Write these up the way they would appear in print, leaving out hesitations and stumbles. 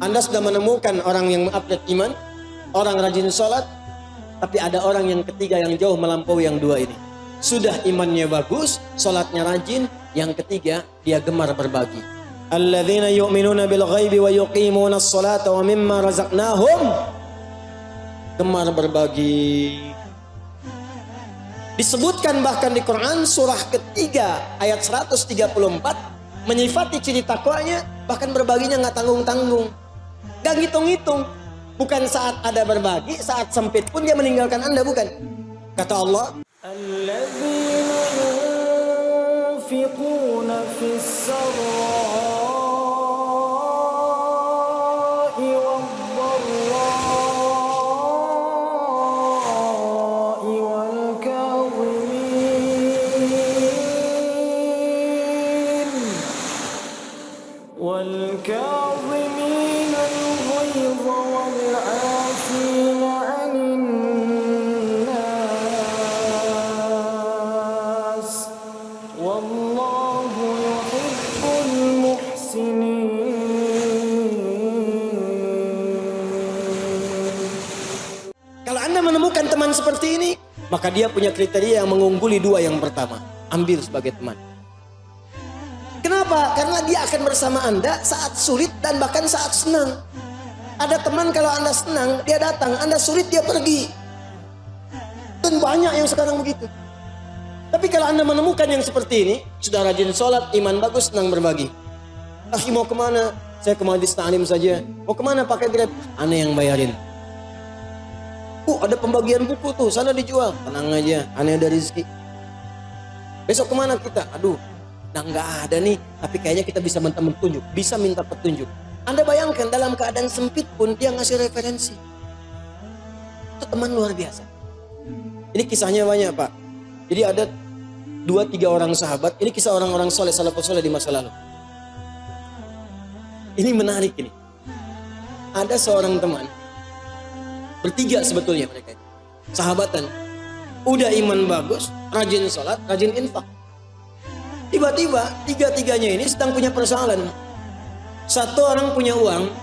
Anda sudah menemukan orang yang mengupgrade iman, orang rajin sholat, tapi ada orang yang ketiga yang jauh melampaui yang dua ini. Sudah imannya bagus, sholatnya rajin, yang ketiga dia gemar berbagi. Alladzina yu'minuna bil ghaibi wa yuqimuna as-salata wa mimma razaqnahum, gemar berbagi. Disebutkan bahkan di Quran surah ketiga ayat 134 menyifati ciri takwanya, bahkan berbaginya nggak tanggung-tanggung, nggak ngitung-ngitung. Bukan saat ada berbagi, saat sempit pun dia meninggalkan Anda, bukan. Kata Allah, alladzina yunfiquna fis sarra'i wad-dharra'i wal kadhimin al-ghayza wal-'afina 'anil nas wallahu yuhibbul muhsinin. Kalau Anda menemukan teman seperti ini, maka dia punya kriteria yang mengungguli dua yang pertama. Ambil sebagai teman. Kenapa? Karena dia akan bersama Anda saat sulit dan bahkan saat senang. Ada teman kalau Anda senang, dia datang. Anda sulit, dia pergi. Dan banyak yang sekarang begitu. Tapi kalau Anda menemukan yang seperti ini, sudah rajin sholat, iman bagus, senang berbagi. Akhi mau kemana? Saya ke Majlis Ta'lim saja. Mau kemana pakai Grab? Ana yang bayarin. Ada pembagian buku tuh, sana dijual. Tenang aja, ana ada rezeki. Besok kemana kita? Aduh, nah nggak ada nih, tapi kayaknya kita bisa minta petunjuk, bisa minta petunjuk. Anda bayangkan dalam keadaan sempit pun dia ngasih referensi. Itu teman luar biasa. Ini kisahnya banyak, Pak. Jadi ada 2-3 orang sahabat. Ini kisah orang-orang soleh, salafus soleh di masa lalu. Ini menarik ini. Ada seorang teman, bertiga sebetulnya mereka, sahabatan. Udah iman bagus, rajin sholat, rajin infak. Tiba-tiba tiga-tiganya ini sedang punya persoalan. Satu orang punya uang,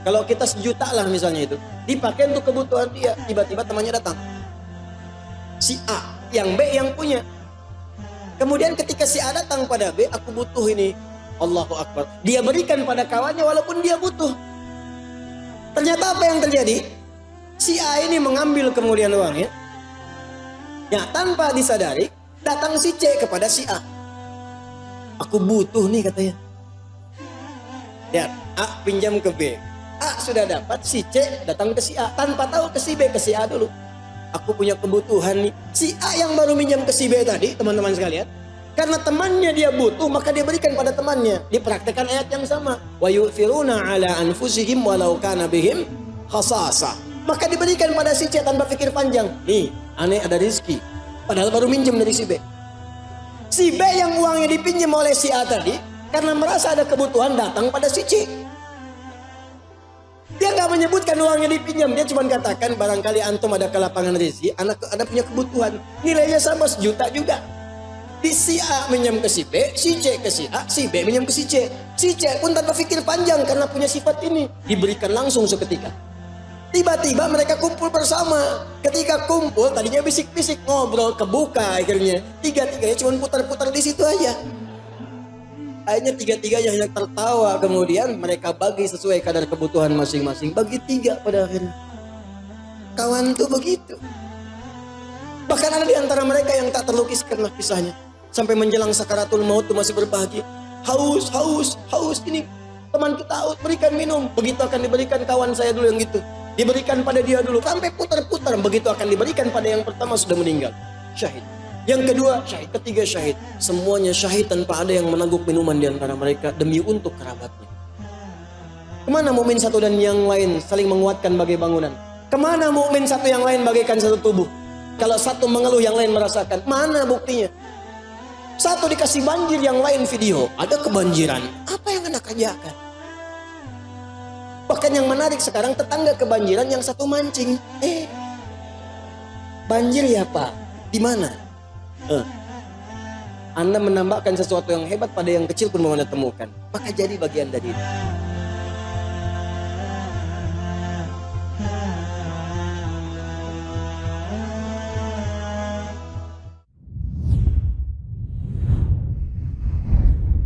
kalau kita 1 juta lah misalnya itu, dipakai untuk kebutuhan dia. Tiba-tiba temannya datang, si A, yang B yang punya. Kemudian ketika si A datang pada B, aku butuh ini, Allahu Akbar, dia berikan pada kawannya walaupun dia butuh. Ternyata apa yang terjadi? Si A ini mengambil kemudian uangnya, ya tanpa disadari datang si C kepada si A. Aku butuh nih katanya. Ya, A pinjam ke B. A sudah dapat, si C datang ke si A tanpa tahu ke si B, ke si A dulu. Aku punya kebutuhan nih. Si A yang baru minjam ke si B tadi, teman-teman sekalian, karena temannya dia butuh, maka dia berikan pada temannya. Dipraktekkan ayat yang sama. Wa yu'thiruna ala anfusihim walau kana bihim khasasah. Maka diberikan pada si C tanpa pikir panjang. Nih, aneh ada rezeki. Padahal baru minjem dari si B. Si B yang uangnya dipinjam oleh si A tadi, karena merasa ada kebutuhan datang pada si C. Dia nggak menyebutkan uangnya dipinjam, dia cuma katakan barangkali antum ada kelapangan rezeki, anak ada punya kebutuhan, nilainya sama 1 juta juga. Di si A minjam ke si B, si C ke si A, si B minjam ke si C. Si C pun tanpa pikir panjang karena punya sifat ini, diberikan langsung seketika. Tiba-tiba mereka kumpul bersama. Ketika kumpul, tadinya bisik-bisik, ngobrol, kebuka akhirnya. Tiga-tiganya cuma putar-putar di situ aja. Akhirnya tiga-tiganya hanya tertawa. Kemudian mereka bagi sesuai kadar kebutuhan masing-masing. Bagi 3 pada akhirnya. Kawan tuh begitu. Bahkan ada di antara mereka yang tak terlukiskan kisahnya. Sampai menjelang sakaratul maut tuh masih berbagi. Haus, haus, haus ini. Teman kita haus, berikan minum. Begitu akan diberikan kawan saya dulu yang gitu. Diberikan pada dia dulu. Sampai putar-putar. Begitu akan diberikan pada yang pertama sudah meninggal. Syahid. Yang kedua syahid. Ketiga syahid. Semuanya syahid tanpa ada yang menangguk minuman di antara mereka. Demi untuk kerabatnya. Kemana mukmin satu dan yang lain saling menguatkan bagai bangunan? Kemana mukmin satu yang lain bagaikan satu tubuh? Kalau satu mengeluh yang lain merasakan. Mana buktinya? Satu dikasih banjir, yang lain video. Ada kebanjiran. Apa yang Anda kerjakan? Bahkan yang menarik sekarang, tetangga kebanjiran, yang satu mancing. Banjir ya Pak? Di mana? Anda menambahkan sesuatu yang hebat pada yang kecil pun mau Anda temukan. Maka jadi bagian dari itu.